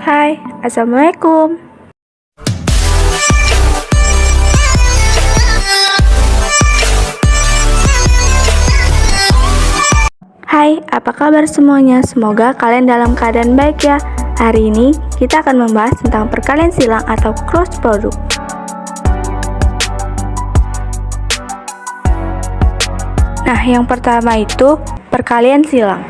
Hai, Assalamualaikum. Hai, apa kabar semuanya? Semoga kalian dalam keadaan baik ya. Hari ini kita akan membahas tentang perkalian silang atau cross product. Nah, yang pertama itu perkalian silang.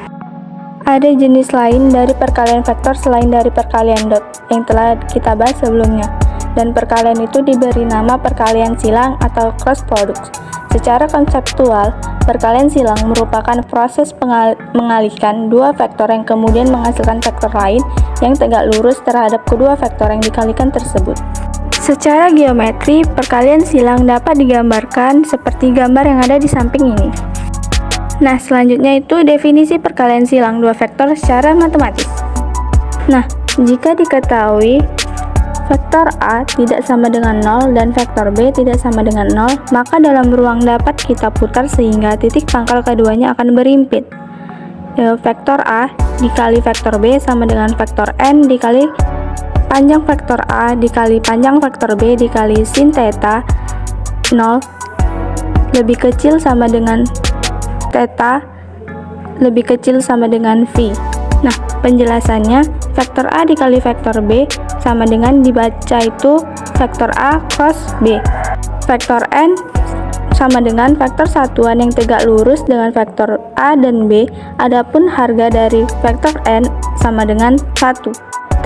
Ada jenis lain dari perkalian vektor selain dari perkalian dot yang telah kita bahas sebelumnya. Dan perkalian itu diberi nama perkalian silang atau cross product. Secara konseptual, perkalian silang merupakan proses mengalihkan dua vektor yang kemudian menghasilkan vektor lain yang tegak lurus terhadap kedua vektor yang dikalikan tersebut. Secara geometri, perkalian silang dapat digambarkan seperti gambar yang ada di samping ini. Nah, selanjutnya itu definisi perkalian silang dua vektor secara matematis. Nah, jika diketahui vektor A tidak sama dengan 0 dan vektor B tidak sama dengan 0, maka dalam ruang dapat kita putar sehingga titik pangkal keduanya akan berimpit. Vektor A dikali vektor B sama dengan vektor N dikali panjang vektor A dikali panjang vektor B dikali sin theta 0 lebih kecil sama dengan theta lebih kecil sama dengan V. Nah, penjelasannya vektor A dikali vektor B sama dengan dibaca itu vektor A cross B. Vektor N sama dengan vektor satuan yang tegak lurus dengan vektor A dan B. Adapun harga dari vektor N sama dengan 1.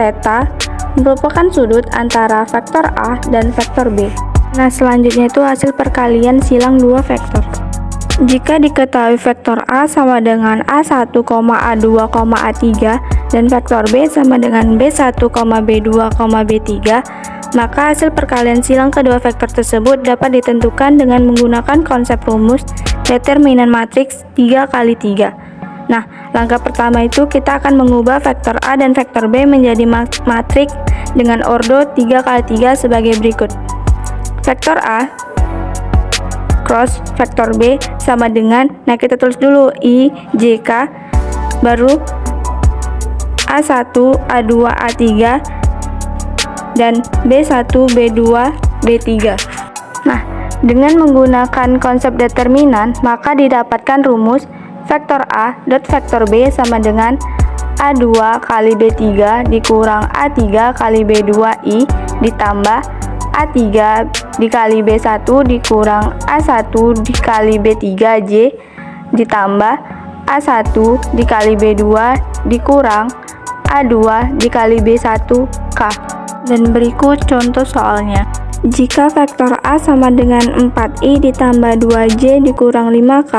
Theta merupakan sudut antara vektor A dan vektor B. Nah, selanjutnya itu hasil perkalian silang dua vektor. Jika diketahui vektor A sama dengan A1, A2, A3 dan vektor B sama dengan B1, B2, B3, maka hasil perkalian silang kedua vektor tersebut dapat ditentukan dengan menggunakan konsep rumus determinan matriks 3x3. Nah, langkah pertama itu kita akan mengubah vektor A dan vektor B menjadi matriks dengan ordo 3x3 sebagai berikut. Vektor A cross vektor B sama dengan, nah kita tulis dulu I, J, K, baru A1, A2, A3 dan B1, B2, B3. Nah, dengan menggunakan konsep determinan, maka didapatkan rumus vektor A dot vektor B sama dengan A2 kali B3 dikurang A3 kali B2I ditambah A3 dikali B1 dikurang A1 dikali B3J ditambah A1 dikali B2 dikurang A2 dikali B1K. Dan berikut contoh soalnya. Jika vektor A sama dengan 4I ditambah 2J dikurang 5K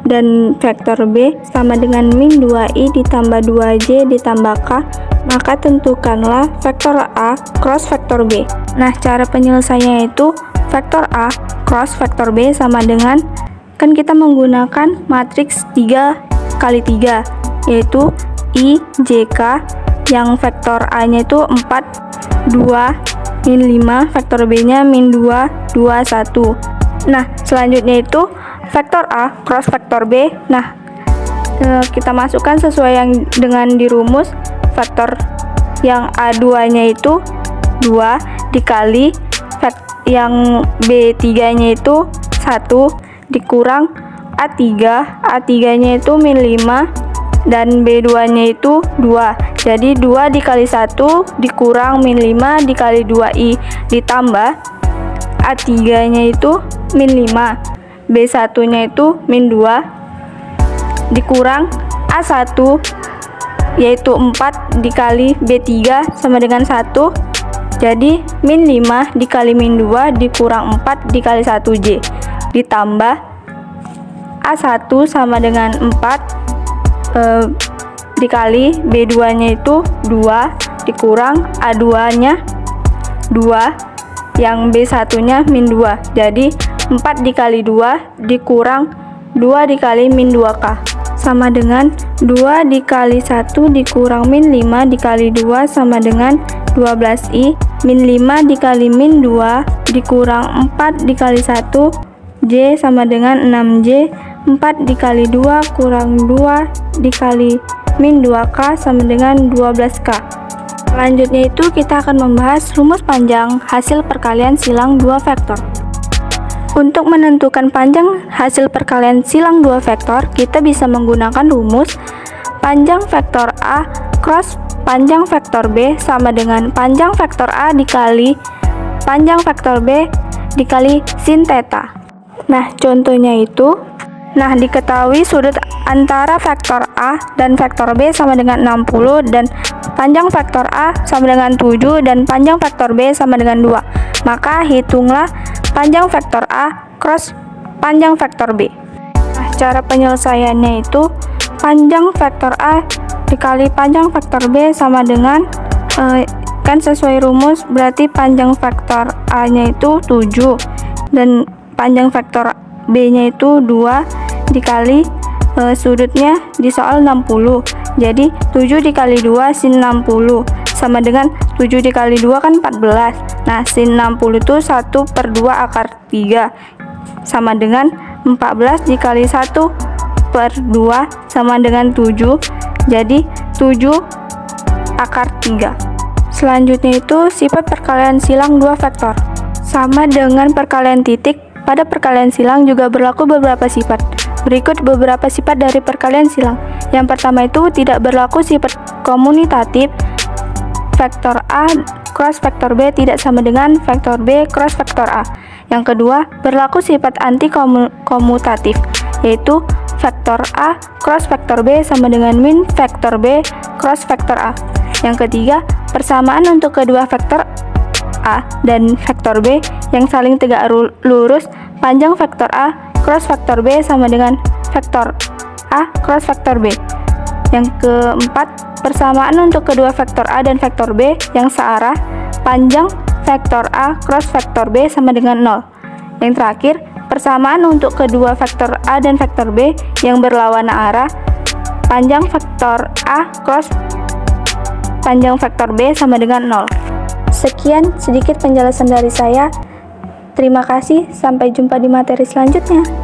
dan vektor B sama dengan min 2I ditambah 2J ditambah K, maka tentukanlah vektor A cross vektor B. Nah, cara penyelesaiannya itu vektor A cross vektor B sama dengan, kan kita menggunakan matriks 3x3 yaitu I, J, K, yang vektor A nya itu 4, 2, min 5, vektor B nya min 2, 2, 1. Nah, selanjutnya itu vektor A cross vektor B. Nah, kita masukkan sesuai yang dengan di rumus. Vektor yang A2 nya itu 2 dikali yang B3 nya itu 1 dikurang A3 nya itu min 5 dan B2 nya itu 2, jadi 2 dikali 1 dikurang min 5 dikali 2I ditambah A3 nya itu min 5, B1 nya itu min 2 dikurang A1 yaitu 4 dikali B3 sama dengan 1, jadi min 5 dikali min 2 dikurang 4 dikali 1J ditambah A1 sama dengan 4 dikali B2 nya itu 2 dikurang A2 nya 2 yang B1 nya min 2, jadi 4 dikali 2 dikurang 2 dikali min 2K sama dengan 2 dikali 1 dikurang min 5 dikali 2 sama dengan 12I min 5 dikali min 2 dikurang 4 dikali 1 J sama dengan 6J 4 dikali 2 kurang 2 dikali min 2K sama dengan 12K. Selanjutnya itu kita akan membahas rumus panjang hasil perkalian silang dua vektor. Untuk menentukan panjang hasil perkalian silang dua vektor, kita bisa menggunakan rumus panjang vektor A cross panjang vektor B sama dengan panjang vektor A dikali panjang vektor B dikali sin theta. Nah, contohnya itu, diketahui sudut antara vektor A dan vektor B sama dengan 60 dan panjang vektor A sama dengan 7 dan panjang vektor B sama dengan 2. Maka hitunglah panjang vektor A cross panjang vektor B. Nah, cara penyelesaiannya itu panjang vektor A dikali panjang vektor B sama dengan kan sesuai rumus, berarti panjang vektor A-nya itu 7 dan panjang vektor B-nya itu 2 dikali sudutnya di soal 60. Jadi 7 dikali 2 sin 60 sama dengan 7 dikali 2 kan 14. Nah, sin 60 itu 1/2 akar 3 sama dengan 14 dikali 1/2 sama dengan 7. Jadi 7 akar 3. Selanjutnya itu sifat perkalian silang dua vektor. Sama dengan perkalian titik, pada perkalian silang juga berlaku beberapa sifat. Berikut beberapa sifat dari perkalian silang. Yang pertama itu tidak berlaku sifat komutatif. Vektor A cross vektor B tidak sama dengan vektor B cross vektor A. Yang kedua, berlaku sifat anti komutatif, yaitu vektor A cross vektor B sama dengan min vektor B cross vektor A. Yang ketiga, persamaan untuk kedua vektor A dan vektor B yang saling tegak lurus. Panjang vektor A cross vektor B sama dengan vektor A cross vektor B. Yang keempat, persamaan untuk kedua vektor A dan vektor B yang searah. Panjang vektor A cross vektor B sama dengan 0. Yang terakhir, persamaan untuk kedua vektor A dan vektor B yang berlawanan arah. Panjang vektor A cross panjang vektor B sama dengan 0. Sekian sedikit penjelasan dari saya. Terima kasih, sampai jumpa di materi selanjutnya.